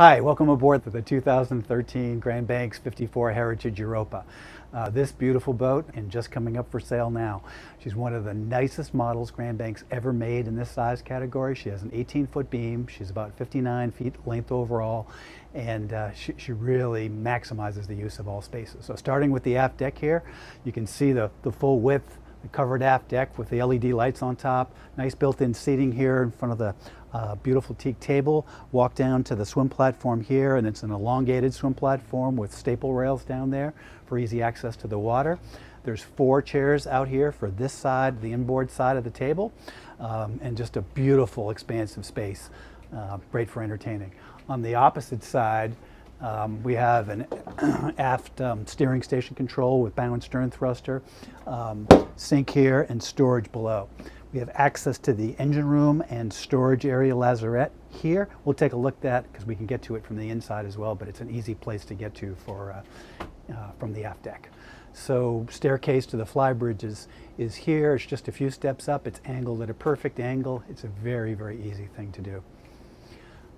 Hi, welcome aboard the 2013 Grand Banks 54 Heritage Europa. This beautiful boat, and just coming up for sale now. She's one of the nicest models Grand Banks ever made in this size category. She has an 18-foot beam. She's about 59 feet length overall, and she really maximizes the use of all spaces. So starting with the aft deck here, you can see the full width, the covered aft deck with the LED lights on top. Nice built-in seating here in front of the beautiful teak table. Walk down to the swim platform here, and it's an elongated swim platform with staple rails down there for easy access to the water. There's 4 chairs out here for this side, the inboard side of the table, and just a beautiful expansive space, great for entertaining. On the opposite side, we have an aft steering station control with bow and stern thruster, sink here, and storage below. We have access to the engine room and storage area lazarette here. We'll take a look at that because we can get to it from the inside as well, but it's an easy place to get to from the aft deck. So staircase to the Flybridge is here. It's just a few steps up. It's angled at a perfect angle. It's a very, very easy thing to do.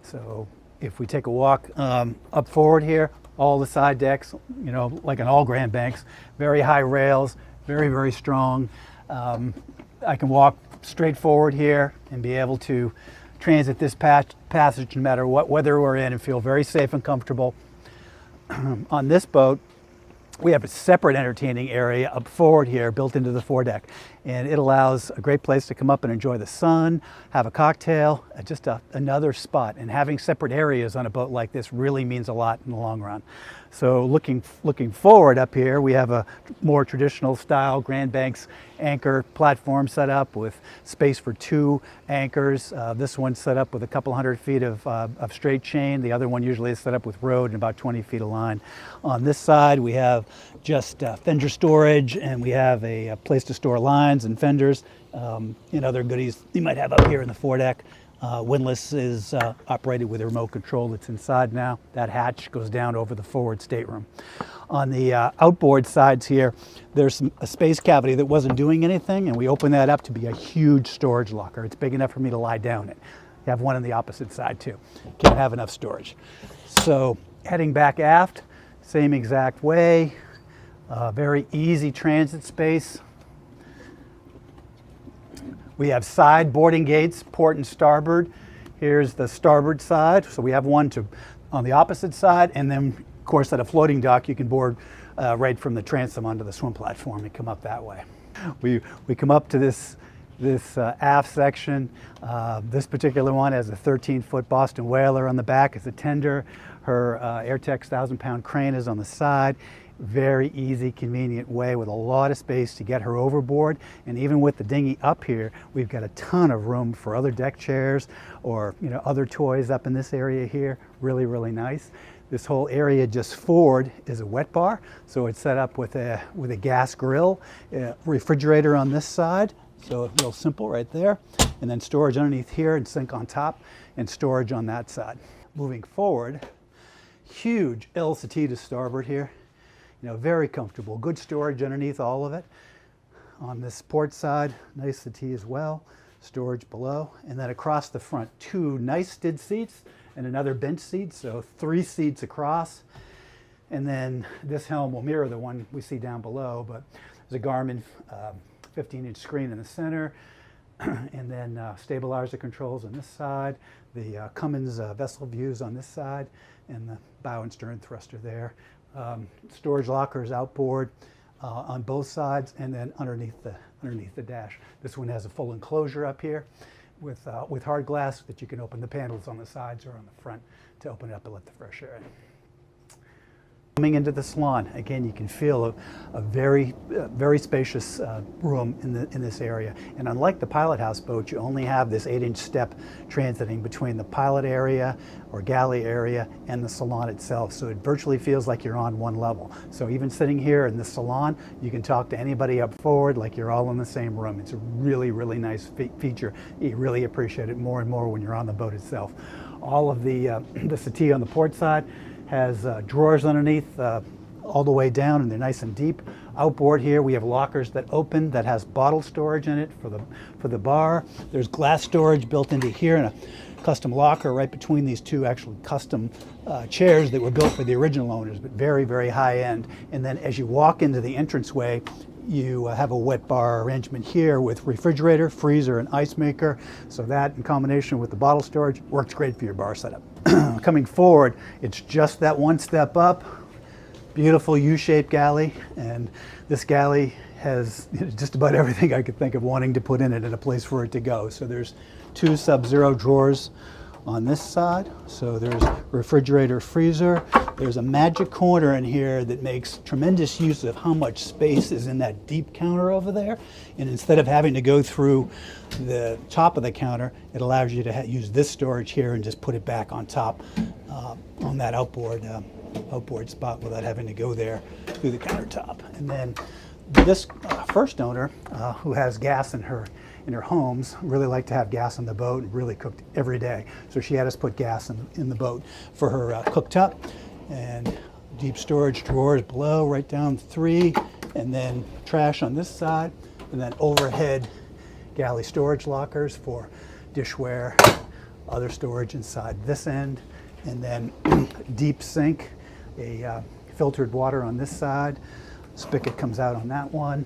So if we take a walk up forward here, all the side decks, you know, like in all Grand Banks, very high rails, very, very strong. I can walk straight forward here and be able to transit this passage no matter what weather we're in and feel very safe and comfortable. On this boat, we have a separate entertaining area up forward here built into the foredeck, and it allows a great place to come up and enjoy the sun, have a cocktail, just another spot. And having separate areas on a boat like this really means a lot in the long run. So looking forward up here, we have a more traditional style Grand Banks anchor platform set up with space for 2 anchors. This one's set up with a couple hundred feet of straight chain. The other one usually is set up with rode and about 20 feet of line. On this side, we have just fender storage, and we have a place to store lines and fenders and other goodies you might have up here in the foredeck. Windlass is operated with a remote control that's inside now. That hatch goes down over the forward stateroom. On the outboard sides here, there's a space cavity that wasn't doing anything, and we open that up to be a huge storage locker. It's big enough for me to lie down in. You have one on the opposite side too. Can't have enough storage. So heading back aft, same exact way. Very easy transit space. We have side boarding gates, port and starboard. Here's the starboard side. So we have one on the opposite side, and then of course at a floating dock you can board right from the transom onto the swim platform and come up that way. We come up to this aft section. This particular one has a 13-foot Boston whaler on the back as a tender. Her Airtex 1,000-pound crane is on the side. Very easy, convenient way with a lot of space to get her overboard. And even with the dinghy up here, we've got a ton of room for other deck chairs or other toys up in this area here. Really, really nice. This whole area just forward is a wet bar, so it's set up with a gas grill, refrigerator on this side, so real simple right there, and then storage underneath here and sink on top, and storage on that side. Moving forward, huge L settee to starboard here. Very comfortable. Good storage underneath all of it. On this port side, nice settee as well. Storage below. And then across the front, 2 nice stid seats and another bench seat, so 3 seats across. And then this helm will mirror the one we see down below, but there's a Garmin 15-inch screen in the center, and then stabilizer controls on this side, the Cummins vessel views on this side, and the bow and stern thruster there. Storage lockers outboard on both sides, and then underneath the dash. This one has a full enclosure up here with hard glass that you can open the panels on the sides or on the front to open it up and let the fresh air in. Coming into the Salon, again, you can feel a very spacious room in this area. And unlike the pilot house boat, you only have this 8-inch step transiting between the pilot area or galley area and the Salon itself. So it virtually feels like you're on one level. So even sitting here in the Salon, you can talk to anybody up forward like you're all in the same room. It's a really, really nice feature. You really appreciate it more and more when you're on the boat itself. All of the settee on the port side has drawers underneath all the way down, and they're nice and deep. Outboard here we have lockers that open that has bottle storage in it for the bar. There's glass storage built into here and a custom locker right between these two actual custom chairs that were built for the original owners, but very, very high end. And then as you walk into the entranceway, you have a wet bar arrangement here with refrigerator, freezer, and ice maker. So that in combination with the bottle storage works great for your bar setup. Coming forward, it's just that one step up. Beautiful U-shaped galley, and this galley has just about everything I could think of wanting to put in it and a place for it to go. So there's two sub-zero drawers on this side. So there's refrigerator, freezer. There's a magic corner in here that makes tremendous use of how much space is in that deep counter over there. And instead of having to go through the top of the counter, it allows you to use this storage here and just put it back on top on that outboard spot without having to go there through the countertop. And then this first owner, who has gas in her homes, really liked to have gas on the boat and really cooked every day. So she had us put gas in the boat for her cooktop, and deep storage drawers below, right down 3, and then trash on this side, and then overhead galley storage lockers for dishware, other storage inside this end, and then deep sink, a filtered water on this side. Spigot comes out on that one.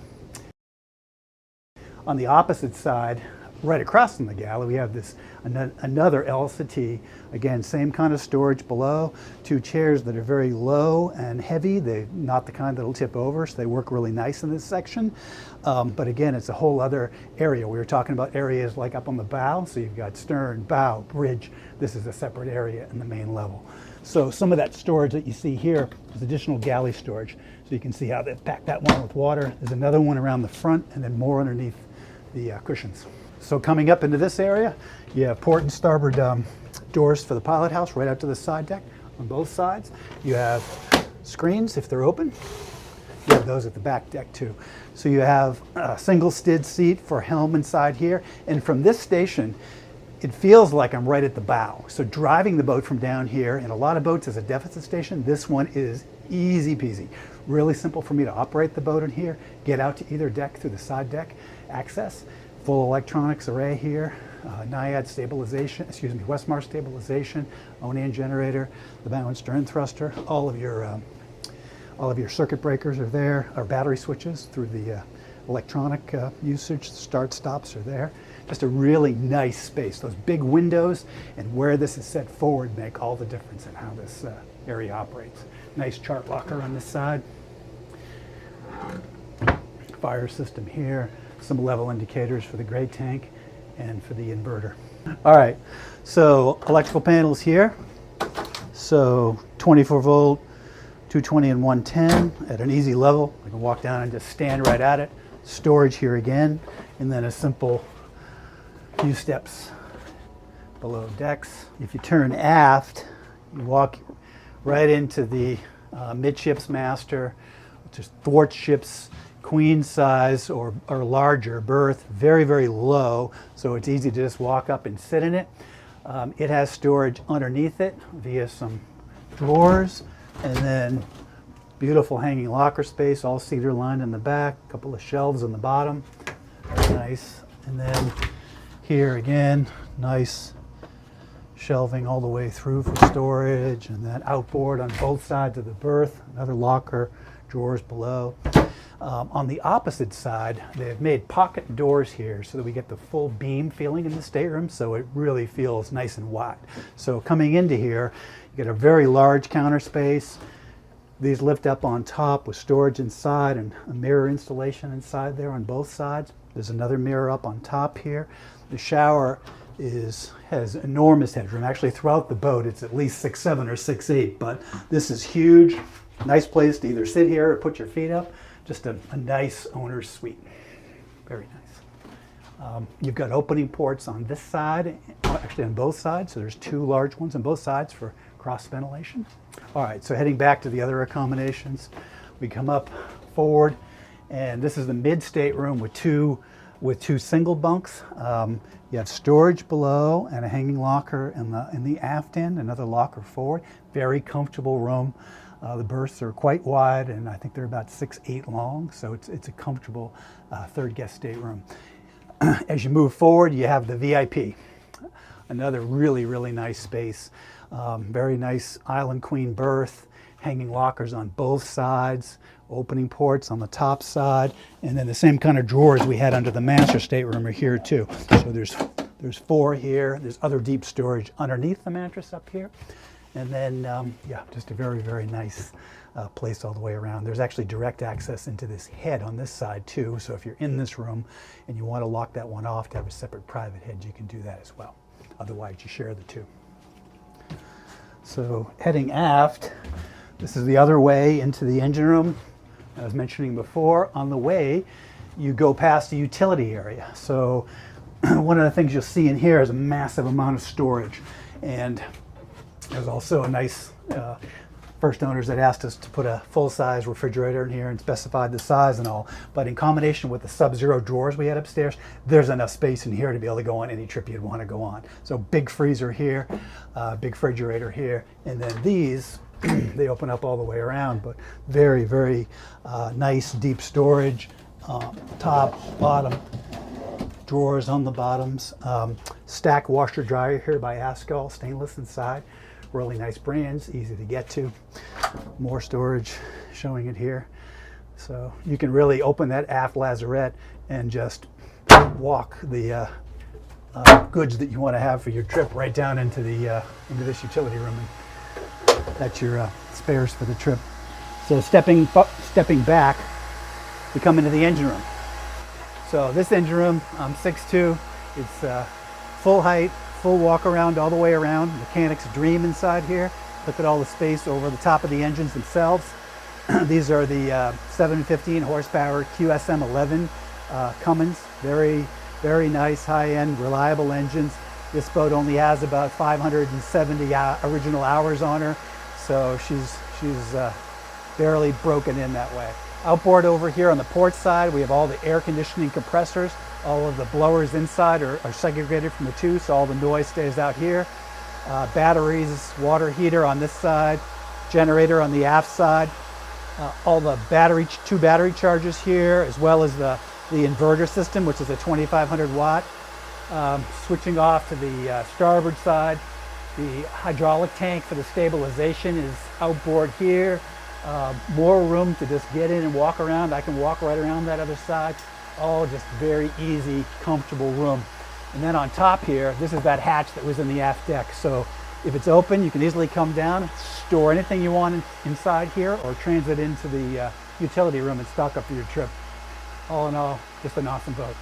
On the opposite side, right across from the galley, we have this another L-settee. Again, same kind of storage below. Two chairs that are very low and heavy. They're not the kind that'll tip over, so they work really nice in this section. But again, it's a whole other area. We were talking about areas like up on the bow, so you've got stern, bow, bridge. This is a separate area in the main level. So some of that storage that you see here is additional galley storage. So you can see how they packed that one with water. There's another one around the front, and then more underneath the cushions. So coming up into this area, you have port and starboard doors for the pilot house right out to the side deck on both sides. You have screens if they're open. You have those at the back deck too. So you have a single stid seat for helm inside here. And from this station, it feels like I'm right at the bow. So driving the boat from down here, and a lot of boats is a deficit station, this one is easy peasy. Really simple for me to operate the boat in here, get out to either deck through the side deck access. Full electronics array here, Naiad stabilization, Westmar stabilization, Onan generator, the bow and stern thruster, all of your circuit breakers are there, our battery switches through the electronic usage, start stops are there. Just a really nice space. Those big windows and where this is set forward make all the difference in how this area operates. Nice chart locker on this side. Fire system here. Some level indicators for the gray tank and for the inverter. All right, so electrical panels here. So 24 volt, 220 and 110 at an easy level. I can walk down and just stand right at it. Storage here again, and then a simple few steps below decks. If you turn aft, you walk right into the midships master, which is thwartships, queen size or larger berth, very, very low, so it's easy to just walk up and sit in it. It has storage underneath it via some drawers, and then beautiful hanging locker space, all cedar lined in the back, a couple of shelves on the bottom, very nice. And then here again, nice shelving all the way through for storage, and that outboard on both sides of the berth, another locker, drawers below. On the opposite side, they've made pocket doors here so that we get the full beam feeling in the stateroom, so it really feels nice and wide. So coming into here, you get a very large counter space. These lift up on top with storage inside and a mirror installation inside there on both sides. There's another mirror up on top here. The shower has enormous headroom. Actually, throughout the boat, it's at least 6'7" or 6'8", but this is huge. Nice place to either sit here or put your feet up. Just a nice owner's suite. Very nice. You've got opening ports on this side, actually on both sides, so there's two large ones on both sides for cross ventilation. All right, so heading back to the other accommodations, we come up forward, and this is the mid stateroom with two single bunks. You have storage below and a hanging locker in the aft end, another locker forward. Very comfortable room. The berths are quite wide, and I think they're about 6'8" long, so it's a comfortable third guest stateroom. As you move forward, you have the VIP. Another really, really nice space. Very nice island queen berth, hanging lockers on both sides, opening ports on the top side, and then the same kind of drawers we had under the master stateroom are here too. So there's 4 here. There's other deep storage underneath the mattress up here. And then, yeah, just a very, very nice place all the way around. There's actually direct access into this head on this side too. So if you're in this room and you want to lock that one off to have a separate private head, you can do that as well. Otherwise, you share the two. So heading aft, this is the other way into the engine room. I was mentioning before, on the way, you go past the utility area. So one of the things you'll see in here is a massive amount of storage. And there's also a nice, first owners that asked us to put a full-size refrigerator in here and specified the size and all. But in combination with the sub-zero drawers we had upstairs, there's enough space in here to be able to go on any trip you'd want to go on. So big freezer here, big refrigerator here, and then these, they open up all the way around, but very, very nice deep storage, top, bottom, drawers on the bottoms, stack washer dryer here by Askell, stainless inside. Really nice brands, easy to get to. More storage showing it here. So you can really open that aft lazarette and just walk the goods that you want to have for your trip right down into this utility room. And that's your spares for the trip. So stepping back, we come into the engine room. So this engine room, I'm 6'2", it's full height, full walk around all the way around. Mechanics dream inside here. Look at all the space over the top of the engines themselves. These are the 715 horsepower QSM 11 Cummins. Very, very nice, high-end, reliable engines. This boat only has about 570 original hours on her, so she's barely broken in that way. Outboard over here on the port side, we have all the air conditioning compressors. All of the blowers inside are segregated from the two, so all the noise stays out here. Batteries, water heater on this side, generator on the aft side. All the two battery chargers here, as well as the inverter system, which is a 2500 watt. Switching off to the starboard side, the hydraulic tank for the stabilization is outboard here. More room to just get in and walk around. I can walk right around that other side. All just very easy, comfortable room. And then on top here, this is that hatch that was in the aft deck. So if it's open, you can easily come down, store anything you want inside here, or transit into the utility room and stock up for your trip. All in all, just an awesome boat.